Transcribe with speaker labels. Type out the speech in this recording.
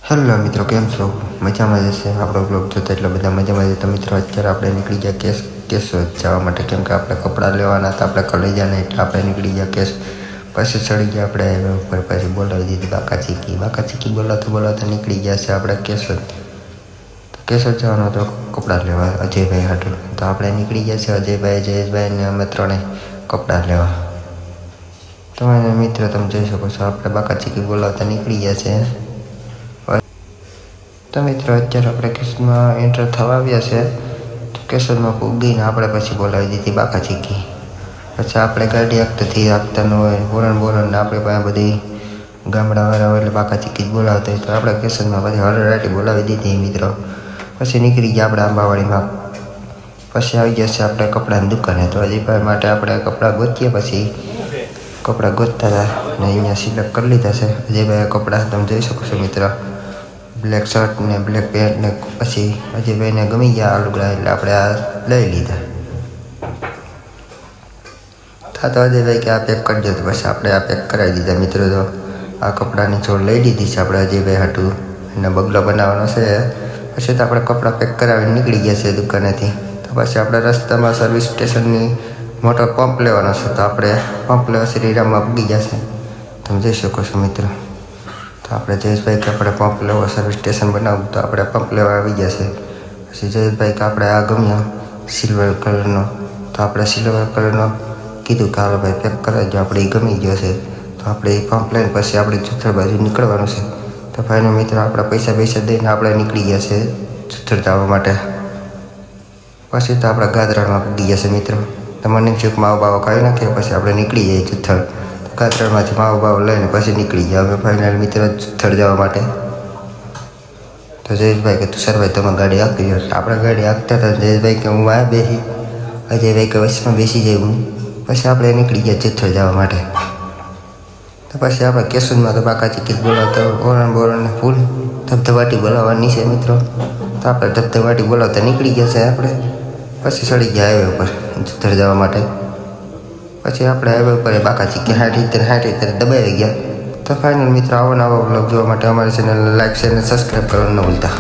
Speaker 1: Hello મિત્રો, કેમ છો? મજામાં જશે આપણો બ્લોગ જોતા એટલે બધા મજામાં છે. તો મિત્રો અત્યારે આપણે નીકળી ગયા કેશોદ જવા માટે, કેમ કે આપણે કપડાં લેવાના હતા આપણે કલેજાને, એટલે આપણે નીકળી ગયા કેશ. પછી ચડી ગયા આપણે હાઈવે ઉપર, પછી બોલાવી દીધી બાકા ચીકી બોલાવતા નીકળી ગયા છે આપણે કેશોદ. તો કેશોદ જવાનો હતો કપડાં લેવા અજયભાઈ હાટું. તો આપણે નીકળી ગયા છે અજયભાઈ, જયેશભાઈ ને અમે ત્રણે કપડાં લેવા. તો મિત્રો તમે જોઈ શકો છો આપણે બાકા ચીકી બોલાવતા નીકળી ગયા છે. તો મિત્રો અત્યારે આપણે કેશોદમાં એન્ટર થવા આવ્યા છે. તો કેશોદમાં પૂગીને આપણે પછી બોલાવી દીધી બાકા ચીકી. પછી આપણે ગાડી આગતા ન હોય બોરણ ને આપણે પાસે બધી ગામડાવાળા હોય એટલે બાકા ચીકી જ બોલાવતા હોય. તો આપણે કેશોદમાં પછી હરરાટી બોલાવી દીધી મિત્રો. પછી નીકળી ગયા આપણે આંબાવાડીમાં. પછી આવી ગયા છે આપણે કપડાની દુકાને. તો અજયભાઈ માટે આપણે કપડાં ગોતીએ, પછી કપડાં ગોતતા હતા ને અહીંયા સિલેક્ટ કરી લીધા છે અજયભાઈ કપડાં. તમે જોઈ શકો છો મિત્રો, બ્લેક શર્ટ ને બ્લેક પેન્ટ ને. પછી અજયભાઈને ગમી ગયા આ લુગડા એટલે આપણે આ લઈ લીધા. તો અજયભાઈ કે આ પેક કરી દો, તો પછી આપણે આ પેક કરાવી દીધા મિત્રો. તો આ કપડાની જોડ લઈ લીધી છે આપણે અજયભાઈ હાટું, એને બગલો બનાવવાનો છે. પછી તો આપણે કપડાં પેક કરાવીને નીકળી ગયા છે દુકાનેથી. તો પછી આપણે રસ્તામાં સર્વિસ સ્ટેશનની મોટો પંપ લેવાનો છે. તો આપણે પંપ લેવા શ્રીરામમાં પૂગી ગયા છે, તમે જોઈ શકો છો મિત્રો. તો આપણે જયેશભાઈ કે આપણે પંપ લેવો સર્વિસ સ્ટેશન બનાવવું, તો આપણે પંપ લેવા આવી ગયા છે. પછી જયેશભાઈ કે આપણે આ ગમ્યો સિલ્વર કલરનો, તો આપણે સિલ્વર કલરનો કીધું કે હાલો ભાઈ પેક કરાવજો, આપણે એ ગમી ગયો છે. તો આપણે એ પંપ લઈને પછી આપણે જુથર બાજુ નીકળવાનું છે. તો ભાઈનો મિત્રો આપણે પૈસા દઈને આપણે નીકળી ગયા છે જુથર જવા માટે. પછી તો આપણે ગાદરામાં પૂગી ગયા છે મિત્રો. તો મને ચૂક માવો બાવો ખાઈ નાખીએ, પછી આપણે નીકળી જઈએ જુથર. ગાદરામાંથી માવો બાવો લઈને પછી નીકળી ગયા અમે ફાઇનલ મિત્રો જુથર જવા માટે. તો જયેશભાઈ કે તુષારભાઈ તમે ગાડી આપી દો. આપણે ગાડી આપતા હતા. જયેશભાઈ કે હું આ બેસી, અજયભાઈ કે વચમાં બેસી જાય હું. પછી આપણે નીકળી ગયા જુથર જવા માટે. તો પછી આપણે કેશોદમાં તો બાકા ચીકી બોલાવતા બોરણ ફૂલ ધબધબાટી બોલાવવાની છે મિત્રો. તો આપણે ધબધબાટી બોલાવતા નીકળી ગયા છે આપણે. પછી ચડી ગયા હાઈવે ઉપર જુથર જવા માટે. પછી આપણે હાઈવે ઉપર બાકા ચીકી 60-70 દબાવી ગયા. તો ફાઇનલ મિત્રો આવો નવો બ્લોગ જોવા માટે અમારી ચેનલ લાઈક શેર અને સબસ્ક્રાઈબ કરવાનું ન ભૂલતા.